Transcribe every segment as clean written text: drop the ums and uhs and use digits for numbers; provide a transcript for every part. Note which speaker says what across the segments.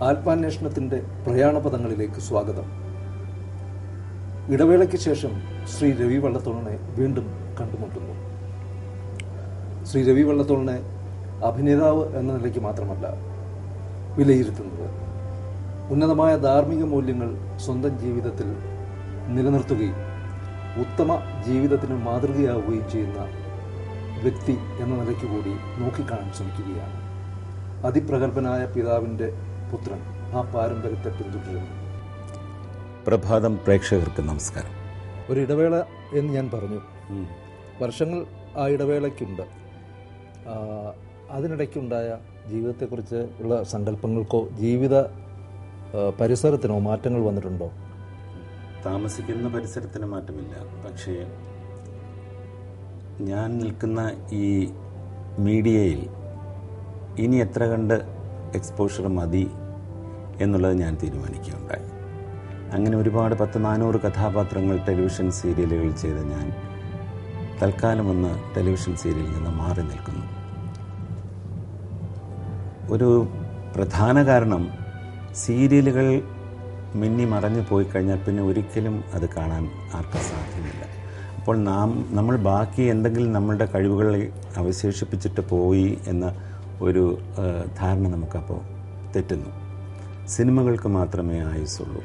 Speaker 1: ആത്മാന്വേഷണത്തിൻ്റെ പ്രയാണപഥങ്ങളിലേക്ക് സ്വാഗതം. ഇടവേളയ്ക്ക് ശേഷം ശ്രീ രവി വള്ളത്തോളിനെ വീണ്ടും കണ്ടുമുട്ടുന്നു. ശ്രീ രവി വള്ളത്തോളിനെ അഭിനേതാവ് എന്ന നിലയ്ക്ക് മാത്രമല്ല വിലയിരുത്തുന്നത്, ഉന്നതമായ ധാർമ്മിക മൂല്യങ്ങൾ സ്വന്തം ജീവിതത്തിൽ നിലനിർത്തുകയും ഉത്തമ ജീവിതത്തിന് മാതൃകയാവുകയും ചെയ്യുന്ന വ്യക്തി എന്ന നിലയ്ക്ക് കൂടി നോക്കിക്കാണാൻ ശ്രമിക്കുകയാണ്. അതിപ്രഗത്ഭനായ പിതാവിൻ്റെ പുത്രൻ ആ പാരമ്പര്യത്തെ പിന്തുടരുന്നു.
Speaker 2: പ്രഭാതം പ്രേക്ഷകർക്ക് നമസ്കാരം.
Speaker 1: ഒരു ഇടവേള എന്ന് ഞാൻ പറഞ്ഞു. വർഷങ്ങൾ ആ ഇടവേളയ്ക്കുണ്ട്. അതിനിടയ്ക്കുണ്ടായ ജീവിതത്തെക്കുറിച്ച് ഉള്ള സങ്കല്പങ്ങൾക്കോ ജീവിത പരിസരത്തിനോ മാറ്റങ്ങൾ വന്നിട്ടുണ്ടോ?
Speaker 2: താമസിക്കുന്ന പരിസരത്തിന് മാറ്റമില്ല. പക്ഷേ ഞാൻ നിൽക്കുന്ന ഈ മീഡിയയിൽ ഇനി എത്ര കണ്ട് എക്സ്പോഷർ മതി എന്നുള്ളത് ഞാൻ തീരുമാനിക്കുകയുണ്ടായി. അങ്ങനെ ഒരുപാട് 400 കഥാപാത്രങ്ങൾ ടെലിവിഷൻ സീരിയലുകൾ ചെയ്ത് ഞാൻ തൽക്കാലം ഒന്ന് ടെലിവിഷൻ സീരിയലിൽ നിന്ന് മാറി നിൽക്കുന്നു. ഒരു പ്രധാന കാരണം സീരിയലുകൾ മിന്നി മറഞ്ഞു പോയി കഴിഞ്ഞാൽ പിന്നെ ഒരിക്കലും അത് കാണാൻ ആർക്കും സാധ്യമല്ല. അപ്പോൾ നമ്മൾ ബാക്കി എന്തെങ്കിലും നമ്മളുടെ കഴിവുകളെ അവശേഷിപ്പിച്ചിട്ട് പോയി എന്ന ഒരു ധാരണ നമുക്കപ്പോൾ തെറ്റുന്നു. സിനിമകൾക്ക് മാത്രമേ ആയുസുള്ളൂ.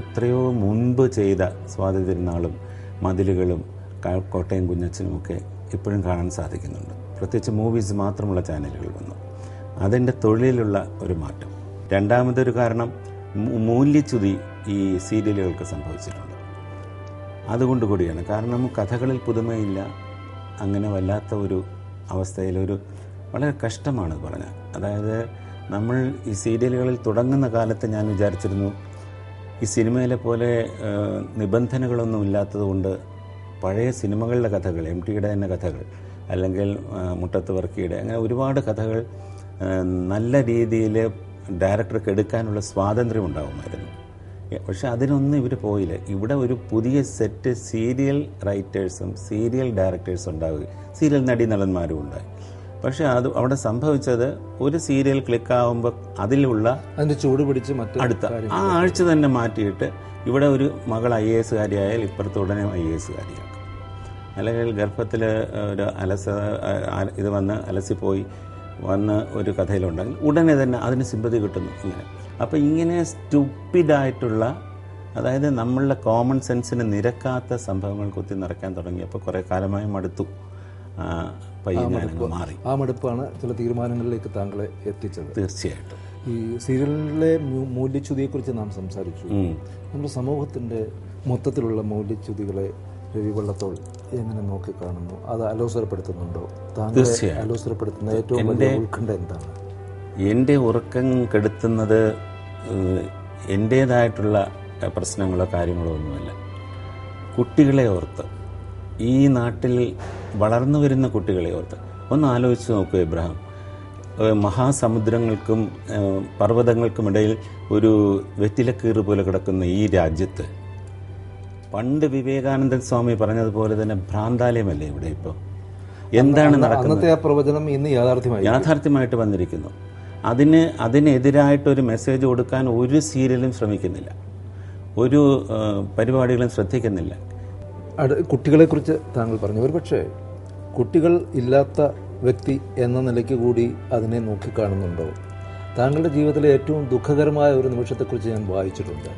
Speaker 2: എത്രയോ മുൻപ് ചെയ്ത സ്വാതി തിരുനാളും മതിലുകളും കോട്ടയം കുഞ്ഞച്ചനുമൊക്കെ ഇപ്പോഴും കാണാൻ സാധിക്കുന്നുണ്ട്. പ്രത്യേകിച്ച് മൂവീസ് മാത്രമുള്ള ചാനലുകൾ വന്നു. അതിൻ്റെ തൊഴിലിലുള്ള ഒരു മാറ്റം. രണ്ടാമതൊരു കാരണം മൂല്യച്യുതി ഈ സീരിയലുകൾക്ക് സംഭവിച്ചിട്ടുണ്ട്. അതുകൊണ്ട് കൂടിയാണ്. കാരണം കഥകളിൽ പുതുമയില്ല. അങ്ങനെ വല്ലാത്ത ഒരു അവസ്ഥയിലൊരു വളരെ കഷ്ടമാണ് പറഞ്ഞാൽ. അതായത് നമ്മൾ ഈ സീരിയലുകളിൽ തുടങ്ങുന്ന കാലത്ത് ഞാൻ വിചാരിച്ചിരുന്നു ഈ സിനിമയിലെ പോലെ നിബന്ധനകളൊന്നും ഇല്ലാത്തതുകൊണ്ട് പഴയ സിനിമകളുടെ കഥകൾ, MTയുടെ തന്നെ കഥകൾ, അല്ലെങ്കിൽ മുട്ടത്ത് വർക്കിയുടെ, അങ്ങനെ ഒരുപാട് കഥകൾ നല്ല രീതിയിൽ ഡയറക്ടർക്ക് എടുക്കാനുള്ള സ്വാതന്ത്ര്യം ഉണ്ടാകുമായിരുന്നു. പക്ഷെ അതിനൊന്നും ഇവർ പോയില്ല. ഇവിടെ ഒരു പുതിയ സെറ്റ് സീരിയൽ റൈറ്റേഴ്സും സീരിയൽ ഡയറക്ടേഴ്സും ഉണ്ടാവുകയും സീരിയൽ നടീനടന്മാരും ഉണ്ടായി. പക്ഷെ അവിടെ സംഭവിച്ചത് ഒരു സീരിയൽ ക്ലിക്കാവുമ്പോൾ അതിലുള്ള
Speaker 1: അതിൻ്റെ ചൂട് പിടിച്ച് അടുത്ത
Speaker 2: ആ ആഴ്ച തന്നെ മാറ്റിയിട്ട് ഇവിടെ ഒരു മകൾ IAS കാരിയായാൽ ഇപ്പുറത്ത് ഉടനെ IAS കാരിയാക്കും. അല്ലെങ്കിൽ ഗർഭത്തിൽ ഒരു ഇത് വന്ന് അലസിപ്പോയി വന്ന് ഒരു കഥയിലുണ്ടെങ്കിൽ ഉടനെ തന്നെ അതിന് സിമ്പതി കിട്ടുന്നു. ഇങ്ങനെ അപ്പോൾ ഇങ്ങനെ സ്റ്റുപ്പിഡായിട്ടുള്ള, അതായത് നമ്മളുടെ കോമൺ സെൻസിന് നിരക്കാത്ത സംഭവങ്ങൾ കുത്തി നിറയ്ക്കാൻ തുടങ്ങിയപ്പോൾ കുറേ കാലമായി മടുത്തു. മാറി.
Speaker 1: ആ മടുപ്പാണ് ചില തീരുമാനങ്ങളിലേക്ക് താങ്കളെ എത്തിച്ചത്.
Speaker 2: തീർച്ചയായിട്ടും.
Speaker 1: ഈ സീരിയലിലെ മൂല്യച്യുതിയെക്കുറിച്ച് നാം സംസാരിച്ചു. നമ്മുടെ സമൂഹത്തിൻ്റെ മൊത്തത്തിലുള്ള മൂല്യച്യുതികളെ രവി വള്ളത്തോൾ എങ്ങനെ നോക്കിക്കാണുന്നു? അത് അലോസരപ്പെടുത്തുന്നുണ്ടോ? താങ്കളെ അലോസരപ്പെടുത്തുന്ന ഏറ്റവും വലിയ ഉത്കണ്ഠ എന്താണ്?
Speaker 2: എൻ്റെ ഉറക്കം കെടുത്തുന്നത് എൻ്റേതായിട്ടുള്ള പ്രശ്നങ്ങളോ കാര്യങ്ങളോ ഒന്നുമല്ല. കുട്ടികളെ ഓർത്ത്, ഈ നാട്ടിൽ വളർന്നു വരുന്ന കുട്ടികളെ ഓർത്ത് ഒന്ന് ആലോചിച്ച് നോക്കൂ. ഇബ്രാഹിം, മഹാസമുദ്രങ്ങൾക്കും പർവ്വതങ്ങൾക്കുമിടയിൽ ഒരു വെറ്റിലക്കീറ് പോലെ കിടക്കുന്ന ഈ രാജ്യത്ത് പണ്ട് വിവേകാനന്ദൻ സ്വാമി പറഞ്ഞതുപോലെ തന്നെ ഭ്രാന്താലയമല്ലേ ഇവിടെ ഇപ്പോൾ? എന്താണ് നടക്കുന്നത്?
Speaker 1: ആ പ്രവചനം ഇന്ന്
Speaker 2: യാഥാർത്ഥ്യമായിട്ട് വന്നിരിക്കുന്നു. അതിനെതിരായിട്ടൊരു മെസ്സേജ് കൊടുക്കാൻ ഒരു സീരിയലും ശ്രമിക്കുന്നില്ല, ഒരു പരിപാടികളും ശ്രദ്ധിക്കുന്നില്ല.
Speaker 1: കുട്ടികളെക്കുറിച്ച് താങ്കൾ പറഞ്ഞു. ഒരുപക്ഷെ കുട്ടികൾ ഇല്ലാത്ത വ്യക്തി എന്ന നിലയ്ക്ക് കൂടി അതിനെ നോക്കിക്കാണുന്നുണ്ടോ? താങ്കളുടെ ജീവിതത്തിലെ ഏറ്റവും ദുഃഖകരമായ ഒരു നിമിഷത്തെക്കുറിച്ച് ഞാൻ വായിച്ചിട്ടുണ്ട്.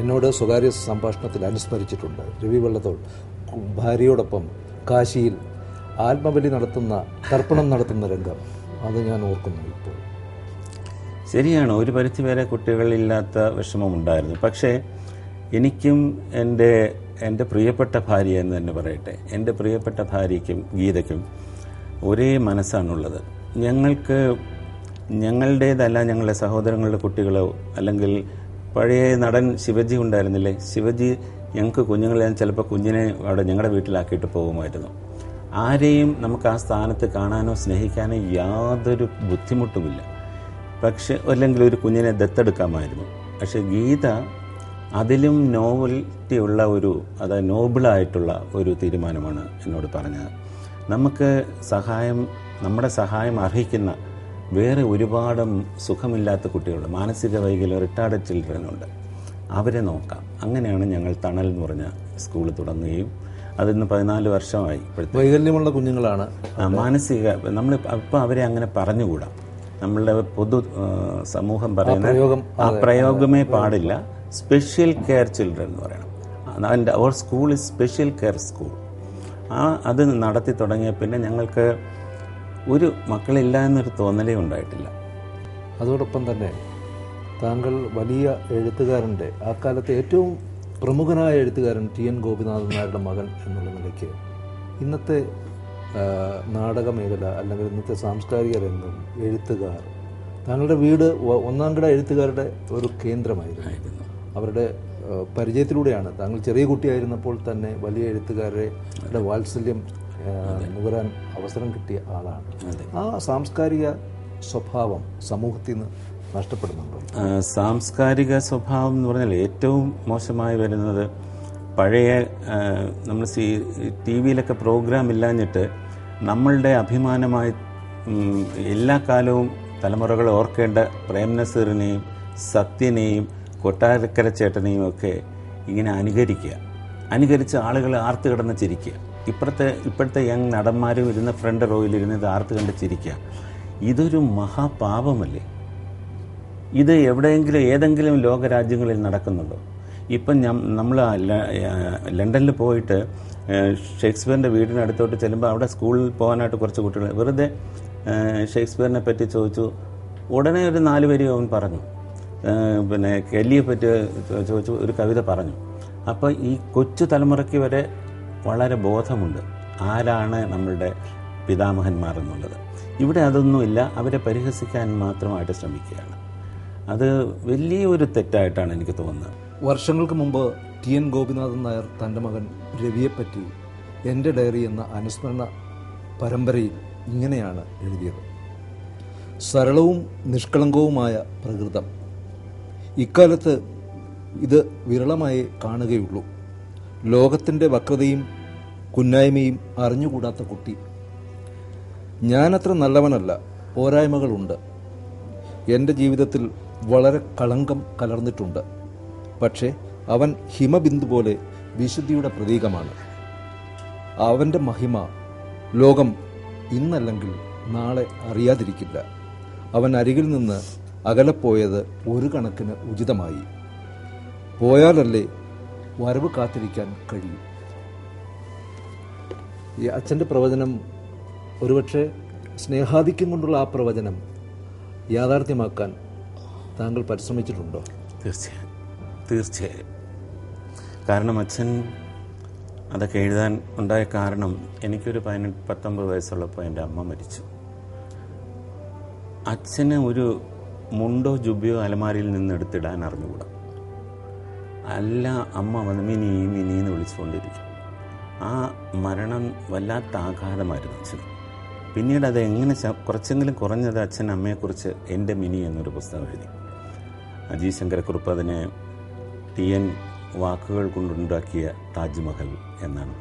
Speaker 1: എന്നോട് സ്വകാര്യ സംഭാഷണത്തിൽ അനുസ്മരിച്ചിട്ടുണ്ട്. രവി വള്ളത്തോൾ ഭാര്യയോടൊപ്പം കാശിയിൽ ആത്മബലി നടത്തുന്ന, തർപ്പണം നടത്തുന്ന രംഗം. അത് ഞാൻ ഓർക്കുന്നു ഇപ്പോൾ.
Speaker 2: ശരിയാണ്, ഒരു പരിധിവരെ കുട്ടികളില്ലാത്ത വിഷമമുണ്ടായിരുന്നു. പക്ഷേ എനിക്കും എൻ്റെ പ്രിയപ്പെട്ട ഭാര്യ എന്ന് തന്നെ പറയട്ടെ, എൻ്റെ പ്രിയപ്പെട്ട ഭാര്യയ്ക്കും ഗീതയ്ക്കും ഒരേ മനസ്സാണുള്ളത്. ഞങ്ങളുടേതല്ല, ഞങ്ങളുടെ സഹോദരങ്ങളുടെ കുട്ടികളോ, അല്ലെങ്കിൽ പഴയ നടൻ ശിവജി ഉണ്ടായിരുന്നില്ലേ, ശിവജി ഞങ്ങൾക്ക് കുഞ്ഞുങ്ങളെ ചിലപ്പോൾ കുഞ്ഞിനെ അവിടെ ഞങ്ങളുടെ വീട്ടിലാക്കിയിട്ട് പോകുമായിരുന്നു. ആരെയും നമുക്ക് ആ സ്ഥാനത്ത് കാണാനോ സ്നേഹിക്കാനോ യാതൊരു ബുദ്ധിമുട്ടുമില്ല. പക്ഷെ അല്ലെങ്കിൽ ഒരു കുഞ്ഞിനെ ദത്തെടുക്കാമായിരുന്നു. പക്ഷെ ഗീത അതിലും നോവൽറ്റിയുള്ള അതായത് നോബിളായിട്ടുള്ള ഒരു തീരുമാനമാണ് എന്നോട് പറഞ്ഞത്. നമുക്ക് നമ്മുടെ സഹായം അർഹിക്കുന്ന വേറെ ഒരുപാട് സുഖമില്ലാത്ത കുട്ടികളുണ്ട്, മാനസിക വൈകല്യം, റിട്ടാർഡഡ് ചിൽഡ്രനുണ്ട്. അവരെ നോക്കാം. അങ്ങനെയാണ് ഞങ്ങൾ തണൽ എന്ന് പറഞ്ഞ സ്കൂൾ തുടങ്ങുകയും അതിന്ന് 14 വർഷമായി. ഇപ്പോഴത്തെ
Speaker 1: വൈകല്യമുള്ള കുഞ്ഞുങ്ങളാണ്
Speaker 2: മാനസിക, നമ്മൾ ഇപ്പോൾ അവരെ അങ്ങനെ പറഞ്ഞുകൂടാ. നമ്മളുടെ പൊതു സമൂഹം പറയുന്ന ആ പ്രയോഗമേ പാടില്ല. സ്പെഷ്യൽ കെയർ ചിൽഡ്രൻ എന്ന് പറയണം. അതിൻ്റെ അവർ school is special care school. അത് നടത്തി തുടങ്ങിയ പിന്നെ ഞങ്ങൾക്ക് ഒരു മക്കളില്ല എന്നൊരു തോന്നലേ ഉണ്ടായിട്ടില്ല.
Speaker 1: അതോടൊപ്പം തന്നെ താങ്കൾ വലിയ എഴുത്തുകാരൻ്റെ, ആ കാലത്തെ ഏറ്റവും പ്രമുഖനായ എഴുത്തുകാരൻ ടി.എൻ. ഗോപിനാഥൻ നായരുടെ മകൻ എന്നുള്ള നിലയ്ക്ക് ഇന്നത്തെ നാടക മേഖല അല്ലെങ്കിൽ ഇന്നത്തെ സാംസ്കാരിക രംഗം, എഴുത്തുകാർ, താങ്കളുടെ വീട് ഒന്നാംകിട എഴുത്തുകാരുടെ ഒരു കേന്ദ്രമായിരുന്നു. അവരുടെ പരിചയത്തിലൂടെയാണ് താങ്കൾ ചെറിയ കുട്ടിയായിരുന്നപ്പോൾ തന്നെ വലിയ എഴുത്തുകാരുടെ വാത്സല്യം നുകരാൻ അവസരം കിട്ടിയ ആളാണ്. ആ സാംസ്കാരിക സ്വഭാവം സമൂഹത്തിൽ നിന്ന് നഷ്ടപ്പെടുന്നുണ്ടോ?
Speaker 2: സാംസ്കാരിക സ്വഭാവം എന്ന് പറഞ്ഞാൽ ഏറ്റവും മോശമായി വരുന്നത് പഴയ നമ്മൾ ടി വിയിലൊക്കെ പ്രോഗ്രാം ഇല്ലാഞ്ഞിട്ട് നമ്മളുടെ അഭിമാനമായി എല്ലാ കാലവും തലമുറകൾ ഓർക്കേണ്ട പ്രേം നസീറിനെയും സത്യനെയും കൊട്ടാരക്കര ചേട്ടനെയും ഒക്കെ ഇങ്ങനെ അനുകരിച്ച് ആളുകൾ ആർത്ത് കിടന്ന് ചിരിക്കുക. ഇപ്പോഴത്തെ യങ് നടന്മാരും ഇരുന്ന് ഫ്രണ്ട് റോയിലിരുന്ന് ഇത് ആർത്ത് കണ്ട് ചിരിക്കുക. ഇതൊരു മഹാപാപമല്ലേ? ഇത് എവിടെയെങ്കിലും ഏതെങ്കിലും ലോകരാജ്യങ്ങളിൽ നടക്കുന്നുണ്ടോ? ഇപ്പം നമ്മൾ ലണ്ടനിൽ പോയിട്ട് ഷേക്സ്പിയറിൻ്റെ വീടിനടുത്തോട്ട് ചെല്ലുമ്പോൾ അവിടെ സ്കൂളിൽ പോകാനായിട്ട് കുറച്ച് കുട്ടികൾ വെറുതെ ഷേക്സ്പിയറിനെ പറ്റി ചോദിച്ചു. ഉടനെ ഒരു 4 വരി അവൻ പറഞ്ഞു. പിന്നെ കെല്ലിയെ പറ്റി ചോദിച്ചു, ഒരു കവിത പറഞ്ഞു. അപ്പോൾ ഈ കൊച്ചു തലമുറയ്ക്ക് വരെ വളരെ ബോധമുണ്ട് ആരാണ് നമ്മളുടെ പിതാമഹന്മാർ എന്നുള്ളത്. ഇവിടെ അതൊന്നുമില്ല. അവരെ പരിഹസിക്കാൻ മാത്രമായിട്ട് ശ്രമിക്കുകയാണ്. അത് വലിയൊരു തെറ്റായിട്ടാണ് എനിക്ക് തോന്നുന്നത്.
Speaker 1: വർഷങ്ങൾക്ക് മുമ്പ് ടി.എൻ. ഗോപിനാഥൻ നായർ തൻ്റെ മകൻ രവിയെപ്പറ്റി എൻ്റെ ഡയറി എന്ന അനുസ്മരണ പരമ്പരയിൽ ഇങ്ങനെയാണ് എഴുതിയത്: സരളവും നിഷ്കളങ്കവുമായ പ്രകൃതം. ഇക്കാലത്ത് ഇത് വിരളമായി കാണുകയുള്ളൂ. ലോകത്തിൻ്റെ വക്രതയും കുന്നായ്മയും അറിഞ്ഞുകൂടാത്ത കുട്ടി. ഞാനത്ര നല്ലവനല്ല, പോരായ്മകളുണ്ട്. എൻ്റെ ജീവിതത്തിൽ വളരെ കളങ്കം കലർന്നിട്ടുണ്ട്. പക്ഷേ അവൻ ഹിമബിന്ദു പോലെ വിശുദ്ധിയുടെ പ്രതീകമാണ്. അവൻ്റെ മഹിമ ലോകം ഇന്നല്ലെങ്കിൽ നാളെ അറിയാതിരിക്കില്ല. അവൻ അരികിൽ നിന്ന് അകലെപ്പോയത് ഒരു കണക്കിന് ഉചിതമായി. പോയാലല്ലേ വരവ് കാത്തിരിക്കാൻ കഴിയും. ഈ അച്ഛൻ്റെ പ്രവചനം, ഒരുപക്ഷെ സ്നേഹാധിക്യം കൊണ്ടുള്ള ആ പ്രവചനം യാഥാർത്ഥ്യമാക്കാൻ താങ്കൾ പരിശ്രമിച്ചിട്ടുണ്ടോ?
Speaker 2: തീർച്ചയായും. കാരണം അച്ഛൻ അതൊക്കെ എഴുതാൻ ഉണ്ടായ കാരണം, എനിക്കൊരു 19 വയസ്സുള്ളപ്പോൾ എൻ്റെ അമ്മ മരിച്ചു. അച്ഛന് ഒരു മുണ്ടോ ജുബിയോ അലമാരിയിൽ നിന്ന് എടുത്തിടാൻ അറിഞ്ഞുകൂടാ. അല്ല, അമ്മ വന്ന് മിനി എന്ന് വിളിച്ചുകൊണ്ടിരിക്കും. ആ മരണം വല്ലാത്ത ആഘാതമായിരുന്നു അച്ഛന്. പിന്നീട് അത് എങ്ങനെ കുറച്ചെങ്കിലും കുറഞ്ഞത് അച്ഛൻ അമ്മയെക്കുറിച്ച് എൻ്റെ മിനി എന്നൊരു പുസ്തകം എഴുതി. അജി ശങ്കരക്കുറുപ്പ് അതിനെ ടി.എൻ. വാക്കുകൾ കൊണ്ടുണ്ടാക്കിയ താജ്മഹൽ എന്നാണ്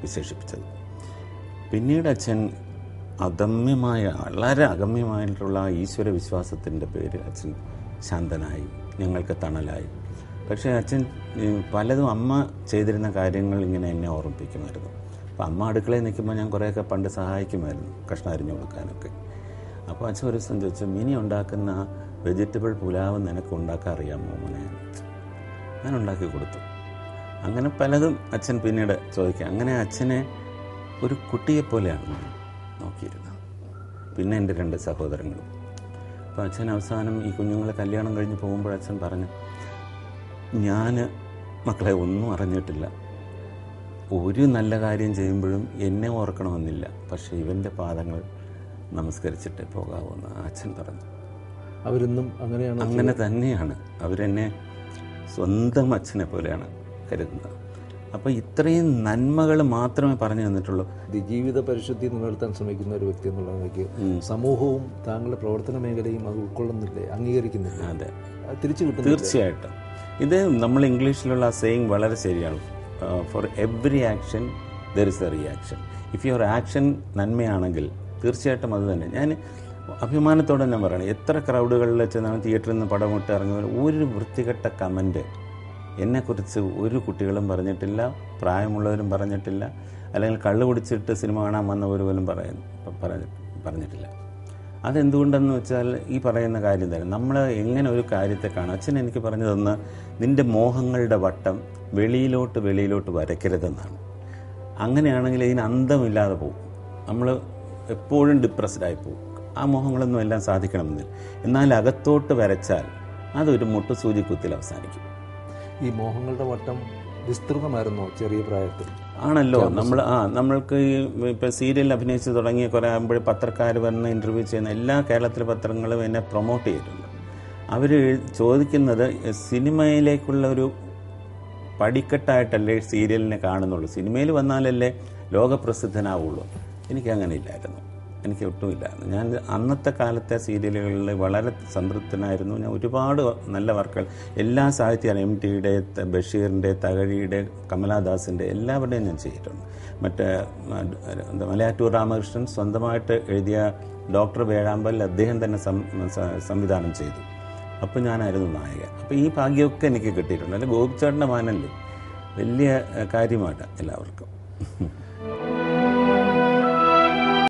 Speaker 2: വിശേഷിപ്പിച്ചത്. പിന്നീട് അച്ഛൻ വളരെ അഗമ്യമായിട്ടുള്ള ഈശ്വര വിശ്വാസത്തിൻ്റെ പേരിൽ അച്ഛൻ ശാന്തനായി, ഞങ്ങൾക്ക് തണലായി. പക്ഷേ അച്ഛൻ പലതും അമ്മ ചെയ്തിരുന്ന കാര്യങ്ങൾ ഇങ്ങനെ എന്നെ ഓർമ്മിപ്പിക്കുമായിരുന്നു. അപ്പോൾ അമ്മ അടുക്കളയിൽ നിൽക്കുമ്പോൾ ഞാൻ കുറേയൊക്കെ പണ്ട് സഹായിക്കുമായിരുന്നു, കഷ്ണം അരിഞ്ഞു കൊടുക്കാനൊക്കെ. അപ്പോൾ അച്ഛൻ ഒരു ദിവസം ചോദിച്ചു, മിനി ഉണ്ടാക്കുന്ന വെജിറ്റബിൾ പുലാവ് നിനക്ക് ഉണ്ടാക്കാൻ അറിയാമോ മോനെ? ഞാൻ ഉണ്ടാക്കി കൊടുത്തു. അങ്ങനെ പലതും അച്ഛൻ പിന്നീട് ചോദിക്കുക. അങ്ങനെ അച്ഛനെ ഒരു കുട്ടിയെപ്പോലെയാണ് നോക്കിയിരുന്നത്. പിന്നെ എൻ്റെ 2 സഹോദരങ്ങളും. അപ്പോൾ അച്ഛൻ അവസാനം ഈ കുഞ്ഞുങ്ങളെ കല്യാണം കഴിഞ്ഞ് പോകുമ്പോൾ അച്ഛൻ പറഞ്ഞു, ഞാൻ മക്കളെ ഒന്നും അറിഞ്ഞിട്ടില്ല, ഒരു നല്ല കാര്യം ചെയ്യുമ്പോഴും എന്നെ ഓർക്കണമെന്നില്ല, പക്ഷേ ഇവൻ്റെ പാദങ്ങൾ നമസ്കരിച്ചിട്ടേ പോകാവൂന്ന് അച്ഛൻ പറഞ്ഞു.
Speaker 1: അവരെന്നും അങ്ങനെ
Speaker 2: തന്നെയാണ്. അവരെന്നെ സ്വന്തം അച്ഛനെ പോലെയാണ് കരുതുന്നത്. അപ്പോൾ ഇത്രയും നന്മകൾ മാത്രമേ പറഞ്ഞു തന്നിട്ടുള്ളൂ.
Speaker 1: ജീവിത പരിശുദ്ധി നിലനിർത്താൻ ശ്രമിക്കുന്ന ഒരു വ്യക്തി എന്നുള്ള നിലയ്ക്ക് സമൂഹവും താങ്കളുടെ പ്രവർത്തന മേഖലയും അത് ഉൾക്കൊള്ളുന്നില്ലേ, അംഗീകരിക്കുന്നില്ല?
Speaker 2: അതെ,
Speaker 1: തിരിച്ചു കിട്ടും.
Speaker 2: തീർച്ചയായിട്ടും. ഇത് നമ്മൾ ഇംഗ്ലീഷിലുള്ള സെയിങ് വളരെ ശരിയാണ്. For every action there is a reaction. If your action നന്മയാണെങ്കിൽ തീർച്ചയായിട്ടും അത് തന്നെ. ഞാൻ അഭിമാനത്തോടെ ഞാൻ പറയണം, എത്ര ക്രൗഡുകളിൽ ചെന്നാണ് തിയേറ്ററിൽ നിന്ന് പടം വിട്ട് ഇറങ്ങി ഒരു വൃത്തികെട്ട കമൻറ്റ് എന്നെക്കുറിച്ച് ഒരു കുട്ടികളും പറഞ്ഞിട്ടില്ല, പ്രായമുള്ളവരും പറഞ്ഞിട്ടില്ല, അല്ലെങ്കിൽ കള്ളു കുടിച്ചിട്ട് സിനിമ കാണാൻ വന്നവർ പോലും പറഞ്ഞിട്ടില്ല. അതെന്തുകൊണ്ടെന്ന് വെച്ചാൽ ഈ പറയുന്ന കാര്യം തന്നെ, നമ്മൾ എങ്ങനെ ഒരു കാര്യത്തെ കാണാം. അച്ഛൻ എനിക്ക് പറഞ്ഞു തന്ന്, നിൻ്റെ മോഹങ്ങളുടെ വട്ടം വെളിയിലോട്ട് വരയ്ക്കരുതെന്നാണ്. അങ്ങനെയാണെങ്കിൽ ഇതിന് അന്തമില്ലാതെ പോകും, നമ്മൾ എപ്പോഴും ഡിപ്രസ്ഡായി പോകും. ആ മോഹങ്ങളൊന്നും എല്ലാം സാധിക്കണമെന്നില്ല. എന്നാൽ അകത്തോട്ട് വരച്ചാൽ അതൊരു മുട്ടുസൂചി കുത്തിൽ അവസാനിക്കും.
Speaker 1: ഈ മോഹങ്ങളുടെ വട്ടം വിസ്തൃതമായിരുന്നോ ചെറിയ പ്രായത്തിൽ?
Speaker 2: ആണല്ലോ. നമ്മൾക്ക് ഈ ഇപ്പോൾ സീരിയലിൽ അഭിനയിച്ച് തുടങ്ങിയ കുറേ ആകുമ്പോൾ പത്രക്കാർ വന്ന് ഇൻ്റർവ്യൂ ചെയ്യുന്ന എല്ലാ കേരളത്തിലെ പത്രങ്ങളും എന്നെ പ്രൊമോട്ട് ചെയ്തിട്ടുണ്ട്. അവർ ചോദിക്കുന്നത് സിനിമയിലേക്കുള്ള ഒരു പടിക്കെട്ടായിട്ടല്ലേ സീരിയലിനെ കാണുന്നുള്ളൂ, സിനിമയിൽ വന്നാലല്ലേ ലോകപ്രസിദ്ധനാവുള്ളൂ. എനിക്കങ്ങനെ ഇല്ലായിരുന്നു, എനിക്ക് ഒട്ടുമില്ലായിരുന്നു. ഞാൻ അന്നത്തെ കാലത്തെ സീരിയലുകളിൽ വളരെ സംതൃപ്തനായിരുന്നു. ഞാൻ ഒരുപാട് നല്ല വർക്കുകൾ, എല്ലാ സാഹിത്യവും MTയുടെ, ബഷീറിൻ്റെ, തകഴിയുടെ, കമലാദാസിൻ്റെ എല്ലാവരുടെയും ഞാൻ ചെയ്തിട്ടുണ്ട്. മറ്റേ മലയാറ്റൂർ രാമകൃഷ്ണൻ സ്വന്തമായിട്ട് എഴുതിയ ഡോക്ടർ വേഴാമ്പൽ അദ്ദേഹം തന്നെ സംവിധാനം ചെയ്തു. അപ്പോൾ ഞാനായിരുന്നു നായകൻ. അപ്പോൾ ഈ ഭാഗ്യമൊക്കെ എനിക്ക് കിട്ടിയിട്ടുണ്ട്. അല്ലെങ്കിൽ ഗോപിച്ചേട്ടൻ്റെ മാനല്ലേ വലിയ കാര്യമാണ് എല്ലാവർക്കും.